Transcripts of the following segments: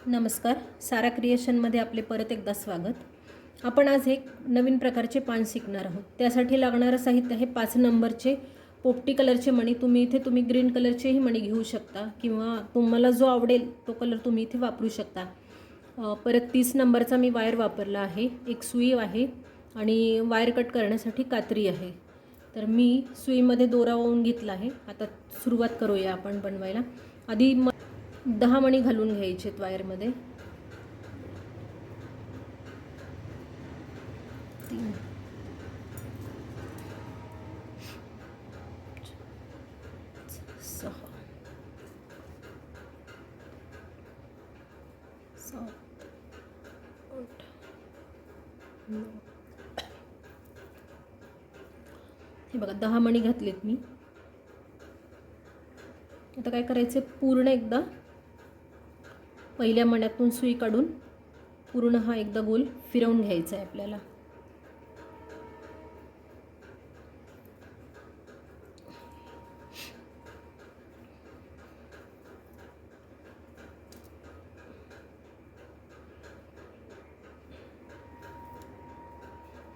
नमस्कार, सारा क्रिएशनमध्ये आपले परत एकदा स्वागत। आपण आज एक नवीन प्रकारचे पान शिकणार आहोत। त्यासाठी लागणारं साहित्य आहे 5 नंबरचे पोपटी कलरचे मणी। तुम्ही ग्रीन कलरचेही मणी घेऊ शकता किंवा तुम्हाला जो आवडेल तो कलर तुम्ही इथे वापरू शकता। परत 30 नंबरचा मी वायर वापरला आहे, एक सुई आहे आणि वायर कट करण्यासाठी कात्री आहे। तर मी सुईमध्ये दोरा ओवून घेतला आहे। आता सुरुवात करूया आपण बनवायला। आधी 10 मणी घालून घ्यायचे वायरमध्ये। 3 6 7 8 9 हे बघा 10 मणी घातलेत मी। आता काय करायचे, पूर्ण एकदा पहिल्या मण्यातून सुई काढून पूर्ण हा एकदा गोल फिरवून घ्यायचा आहे आपल्याला।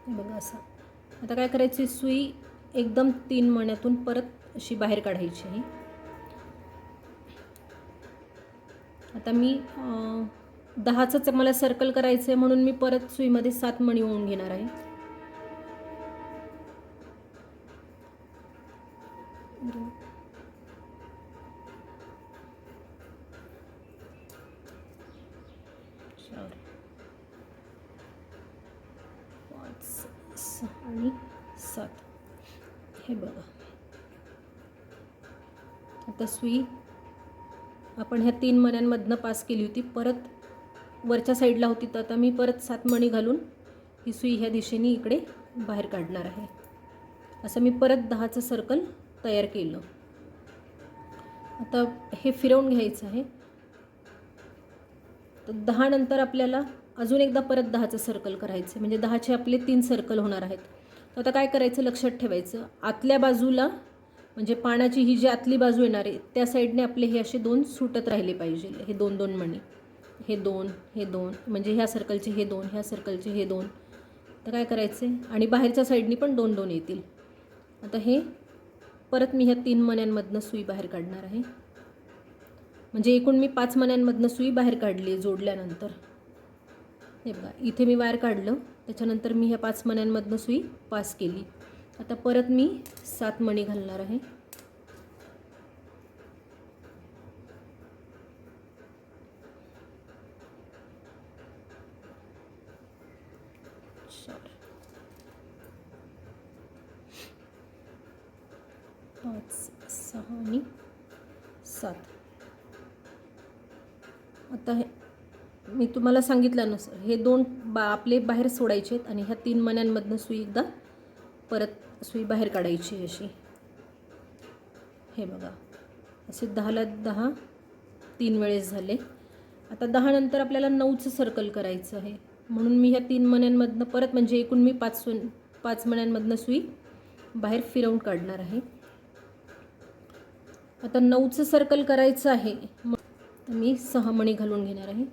बघा असं। आता काय करायचे, सुई एकदम 3 मण्यातून परत अशी बाहेर काढायची आहे। आता मी 10च मला सर्कल करायचं आहे म्हणून मी परत सुईमध्ये 7 मणी ओवून घेणार आहे। चार 5 6 आणि 7 हे बघा। आता सुई आपण ह्या 3 मण्यांमधनं पास केली होती, परत वरच्या साईडला होती, तर आता मी परत 7 मणी घालून ही सुई ह्या दिशेने इकडे बाहेर काढणार आहे। असं मी परत 10चं सर्कल तयार केलं। आता हे फिरवून घ्यायचं आहे। तर 10 नंतर आपल्याला अजून एकदा परत 10चं सर्कल करायचं, म्हणजे 10चे आपले 3 सर्कल होणार आहेत। तर आता काय करायचं, लक्षात ठेवायचं, आतल्या बाजूला म्हणजे पानाची ही जी आतली बाजू येणार आहे त्या साईडने आपले हे असे 2 सुटत राहिले पाहिजे। हे 2-2 मणी, हे 2 हे 2, म्हणजे ह्या सर्कलचे हे 2, ह्या सर्कलचे हे 2। तर काय करायचे, आणि बाहेरच्या साईडनी पण 2-2 येतील। आता हे परत मी ह्या 3 मण्यांमधनं सुई बाहेर काढणार आहे, म्हणजे एकूण मी 5 मण्यांमधनं सुई बाहेर काढली जोडल्यानंतर। हे बघा, इथे मी वायर काढलं, त्याच्यानंतर मी ह्या 5 मण्यांमधनं सुई पास केली। आता परत मी 7 मणी घालणार आहे। चार 5 6 आणि 7। आता हे मी तुम्हाला सांगितलं नसं, हे 2 आपले बाहेर सोडायचे आहेत आणि ह्या 3 मण्यांमधनं सुई एकदा परत सुई बाहेर काढायची अशी। हे बघा, असे 10ला 10 3 वेळेस झाले। आता 10 नंतर आपल्याला 9चं सर्कल करायचं आहे, म्हणून मी ह्या 3 मण्यांमधनं परत, म्हणजे एकूण मी 5 मण्यांमधनं सुई बाहेर फिरवून काढणार आहे। आता 9चं सर्कल करायचं आहे, तर मी 6 मणी घालून घेणार आहे।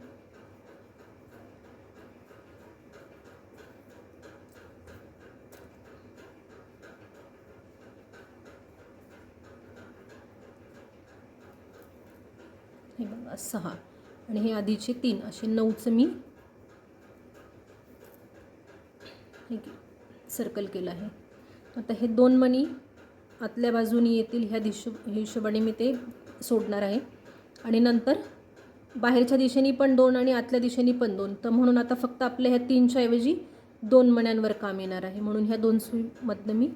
हे बघा 6 आणि हे आधीचे 3, असे 9चं मी हे सर्कल केलं आहे। आता हे 2 मणी आतल्या बाजूनी येतील ह्या हिशोबाने मी ते सोडणार आहे, आणि नंतर बाहेरच्या दिशेने पण 2 आणि आतल्या दिशेने पण 2। तर म्हणून आता फक्त आपल्या ह्या 3च्या ऐवजी 2 मण्यांवर काम येणार आहे, म्हणून ह्या 2 सुईमधनं मी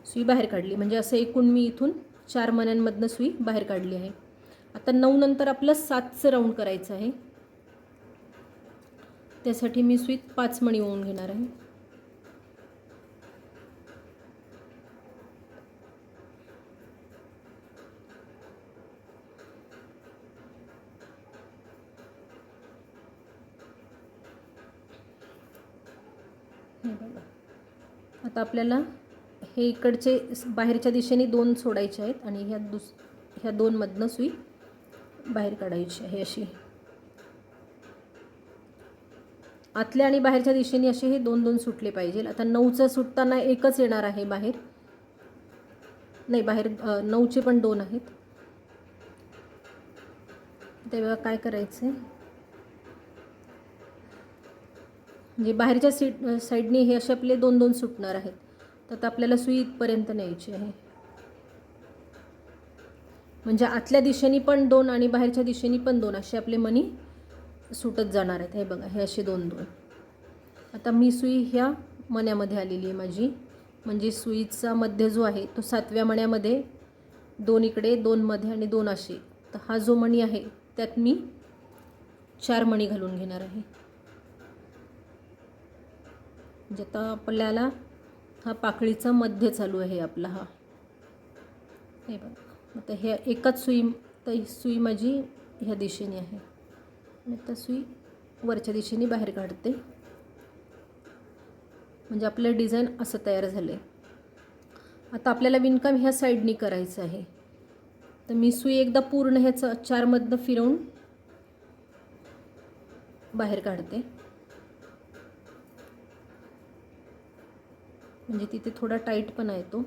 सुई बाहेर काढली, म्हणजे असं एकूण मी इथून 4 मण्यांमधनं सुई बाहेर काढली आहे। आता 9 नंतर आपलं 7चं राऊंड करायचं आहे, त्यासाठी मी सुईत 5 मणी ओवून घेणार आहे। हे बघा, आता आपल्याला हे इकडचे बाहेरच्या दिशेने 2 सोडायचे आहेत आणि ह्या 2 मधनं सुई बाहेर काढायची आहे अशी। आतल्या आणि बाहेरच्या दिशेने असे हे 2-2 सुटले पाहिजे. आता 9चं सुटताना एकच येणार आहे बाहेर, नाही बाहेर 9चे पण 2 आहेत. तेव्हा काय करायचं आहे, म्हणजे बाहेरच्या साईडने हे असे आपले 2-2 सुटणार आहेत. तर आता आपल्याला सुई इथपर्यंत न्यायची आहे, म्हणजे आतल्या दिशेने पण 2 आणि बाहेरच्या दिशेने पण 2 असे आपले मणी सुटत जाणार आहेत. हे बघा, हे असे 2-2. आता मी सुई ह्या मण्यामध्ये आलेली आहे माझी, म्हणजे सुईचा मध्य जो आहे तो 7व्या मण्यामध्ये, 2 इकडे, 2 मध्ये आणि 2 असे. तर हा जो मणी आहे त्यात मी 4 मणी घालून घेणार आहे. म्हणजे आता आपल्याला हा पाकळीचा मध्य चालू आहे आपला हा. हे बघा, आता हे एकच सुई, तर सुई माझी ह्या दिशेने आहे. मी आता सुई वरच्या दिशेने बाहेर काढते, म्हणजे आपलं डिझाईन असं तयार झालं आहे. आता आपल्याला विणकाम ह्या साईडनी करायचं आहे. तर मी सुई एकदा पूर्ण ह्याचं 4मधनं फिरवून बाहेर काढते, म्हणजे तिथे थोडा टाईटपणा येतो.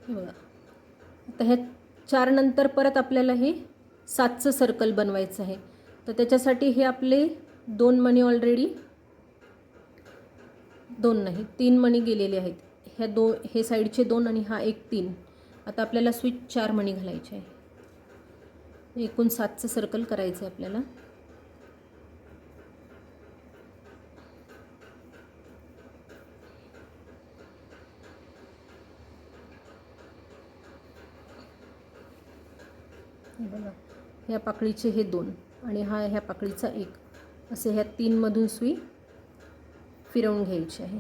हे बघा, आता ह्या 4 नंतर परत आपल्याला हे 7चं सर्कल बनवायचं आहे. तर त्याच्यासाठी हे आपले 2 मणी ऑलरेडी, 2 नाही 3 मणी गेलेले आहेत. ह्या हे साईडचे 2 आणि हा एक 3. आता आपल्याला सुई 4 मणी घालायचे आहे. एकूण 7चं सर्कल करायचं आहे आपल्याला. बघा, ह्या पाकळीचे हे 2 आणि हा ह्या पाकळीचा 1, असे ह्या 3 मधून सुई फिरवून घ्यायची आहे.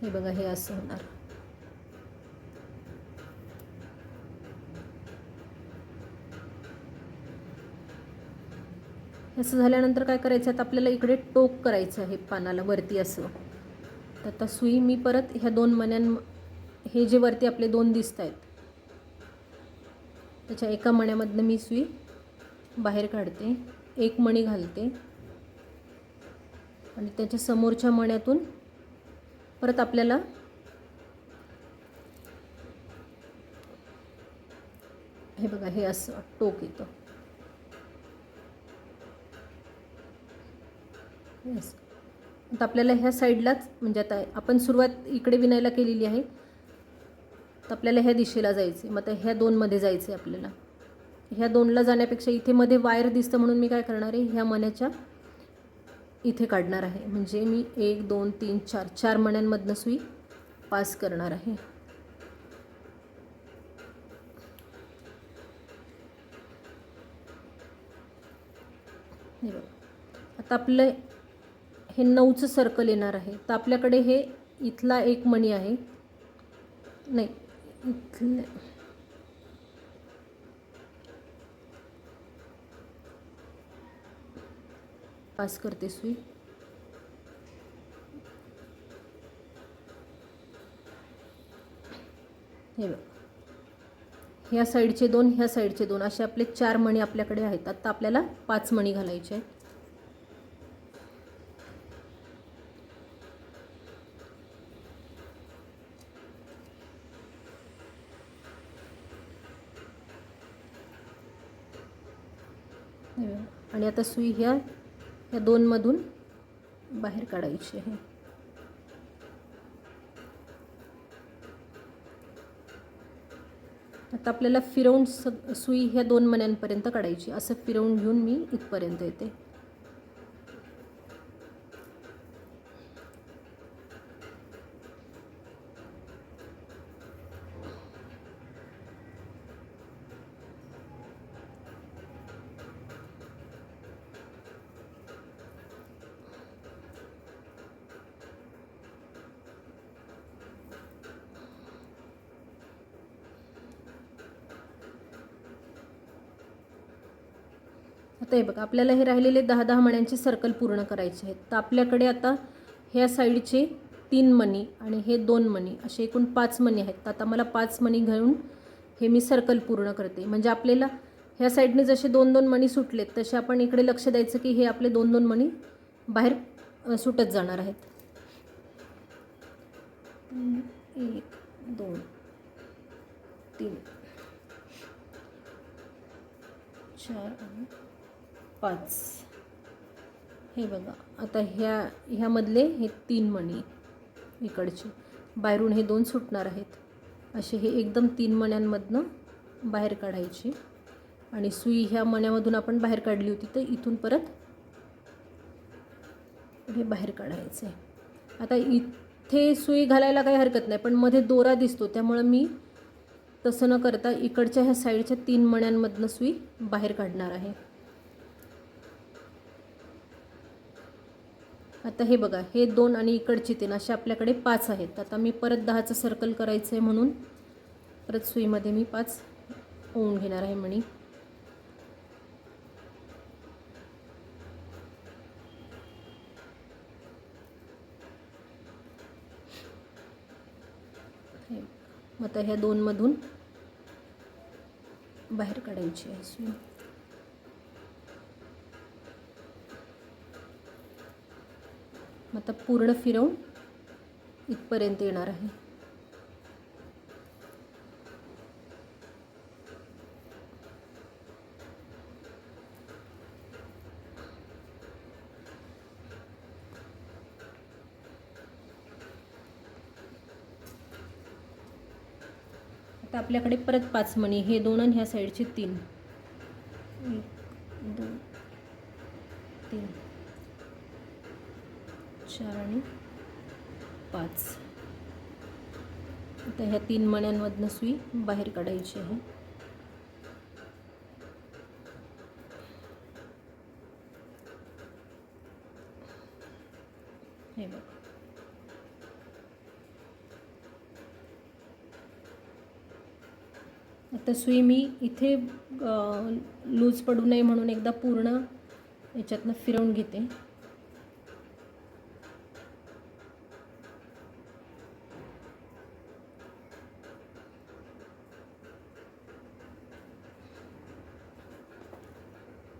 हे बघा, हे असं होणार. असं झाल्यानंतर काय करायचं, आता आपल्याला इकडे टोक करायचं आहे पानाला वरती असं. तर आता सुई मी परत ह्या 2 मण्यां, हे जे वरती आपले 2 दिसत आहेत त्याच्या एका मण्यामधनं मी सुई बाहेर काढते, 1 मणी घालते आणि त्याच्या समोरच्या मण्यातून परत आपल्याला हे बघा, हे असं टोक येतं. आता आपल्याला ह्या साईडलाच, म्हणजे आता आपण सुरुवात इकडे विणायला केलेली आहे, तर आपल्याला ह्या दिशेला जायचं. मग आता ह्या 2मध्ये जायचं आहे आपल्याला. ह्या 2ला जाण्यापेक्षा इथे मध्ये वायर दिसतं म्हणून मी काय करणार आहे, ह्या मण्याच्या इथे काढणार आहे. म्हणजे मी 1 2 3 4 4 मण्यांमधनं सुई पास करणार आहे. हे बघा, आता आपलं हे 9चं सर्कल येणार आहे. तर आपल्याकडे हे इथला 1 मणी आहे, नाही इथले पास करते सुई. हे बघा, ह्या साईडचे 2, ह्या साईडचे 2 असे आपले 4 मणी आपल्याकडे आहेत. आता आपल्याला 5 मणी घालायचे आहेत. आणि आता सुई ह्या 2मधून बाहेर काढायची आहे. आता आपल्याला फिरवून सुई ह्या 2 मण्यांपर्यंत काढायची. असं फिरवून घेऊन मी इथपर्यंत येते. आता हे बघा, आपल्याला हे राहिलेले 10-10 मण्यांचे सर्कल पूर्ण करायचे आहेत. तर आपल्याकडे आता ह्या साईडचे 3 मणी आणि हे 2 मणी, असे एकूण 5 मणी आहेत. तर आता मला 5 मणी घेऊन हे मी सर्कल पूर्ण करते. म्हणजे आपल्याला ह्या साईडने जसे 2-2 मणी सुटलेत तसे आपण इकडे लक्ष द्यायचं की हे आपले 2-2 मणी बाहेर सुटत जाणार आहेत. 1 2 3 4 आणि 5. हे बघा, आता ह्यामधले हे 3 मणी इकडचे बाहेरून हे 2 सुटणार आहेत. असे हे एकदम 3 मण्यांमधनं बाहेर काढायची आणि सुई ह्या मण्यामधून आपण बाहेर काढली होती तर इथून परत हे बाहेर काढायचं आहे. आता इथे सुई घालायला काही हरकत नाही, पण मध्ये दोरा दिसतो त्यामुळं मी तसं न करता इकडच्या ह्या साईडच्या 3 मण्यांमधनं सुई बाहेर काढणार आहे. आता हे बघा, हे 2 आणि इकडची 3 असे आपल्याकडे 5 आहेत. आता मी परत 10चं सर्कल करायचं आहे म्हणून परत सुईमध्ये मी 5 ओवून घेणार आहे मणी. आता ह्या 2 मधून बाहेर काढायची आहे सुई. आता पूर्ण फिरवून इथपर्यंत येणार आहे. आता आपल्याकडे परत 5 मणी, हे 2 आणि ह्या साईडचे 3. 1 2 3 4 आणि 5. आता ह्या 3 मण्यांमधनं सुई बाहेर काढायची आहे. हे बघा, आता सुई मी इथे लूज पडू नये म्हणून एकदा पूर्ण याच्यातनं फिरवून घेते.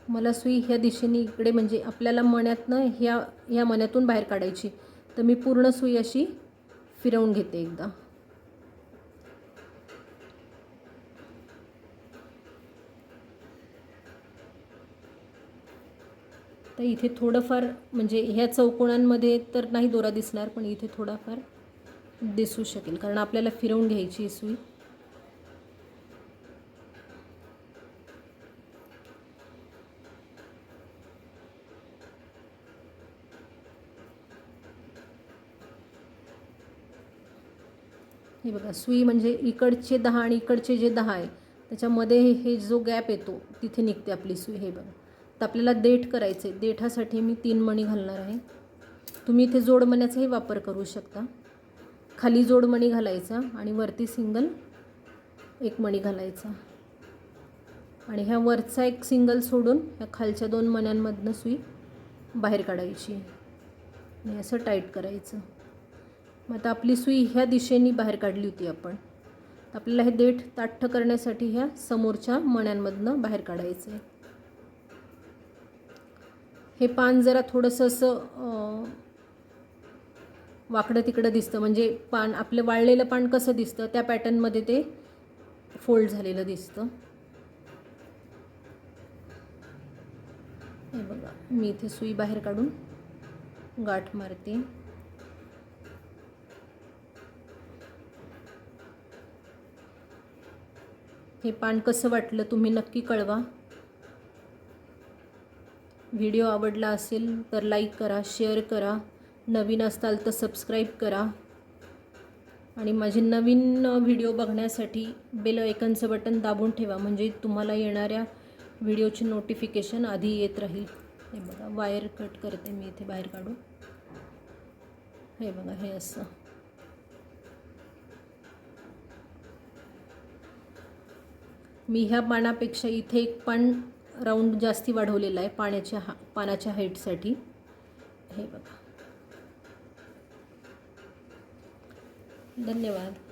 मला सुई ह्या दिशेने इकडे म्हणजे आपल्याला मण्यातनं ह्या मण्यातून बाहेर काढायची, तर मी पूर्ण सुई अशी फिरवून घेते एकदा. तर इथे थोडंफार म्हणजे ह्या चौकोनांमध्ये तर नाही दोरा दिसणार, पण इथे थोडाफार दिसू शकेल कारण आपल्याला फिरवून घ्यायची सुई. हे बघा, सुई म्हणजे इकडचे 10 आणि इकडचे जे 10 आहे त्याच्यामध्ये हे जो गॅप येतो तिथे निघते आपली सुई. हे बघा, तर आपल्याला देठ करायचे. देठासाठी मी 3 मणी घालणार आहे. तुम्ही इथे जोडमण्याचाही वापर करू शकता. खाली जोडमणी घालायचा आणि वरती सिंगल 1 मणी घालायचा आणि ह्या वरचा 1 सिंगल सोडून ह्या खालच्या 2 मण्यांमधनं सुई बाहेर काढायची आणि असं टाईट करायचं. मग आता आपली सुई ह्या दिशेने बाहेर काढली होती आपण, आपल्याला हे देठ ताठ करण्यासाठी ह्या समोरच्या मण्यांमधनं बाहेर काढायचं आहे. हे पान जरा थोडंसं असं वाकडं तिकडं दिसतं, म्हणजे पान आपलं वाळलेलं पान कसं दिसतं त्या पॅटर्नमध्ये ते फोल्ड झालेलं दिसतं. हे बघा, मी इथे सुई बाहेर काढून गाठ मारते. हे पान कसं वाटलं तुम्ही नक्की कळवा. व्हिडिओ आवडला असेल तर लाईक करा, शेअर करा, नवीन असाल तर सबस्क्राईब करा आणि माझे नवीन व्हिडिओ बघण्यासाठी बेल आयकॉनचं बटन दाबून ठेवा, म्हणजे तुम्हाला येणाऱ्या व्हिडिओची नोटिफिकेशन आधी येत राहील. हे बघा, वायर कट करते मी इथे बाहेर काढून. हे बघा, हे असं. मी ह्या पानापेक्षा इथे 1 पान राऊंड जास्ती वाढवलेला आहे पानाच्या हाईटसाठी. हे बघा, धन्यवाद.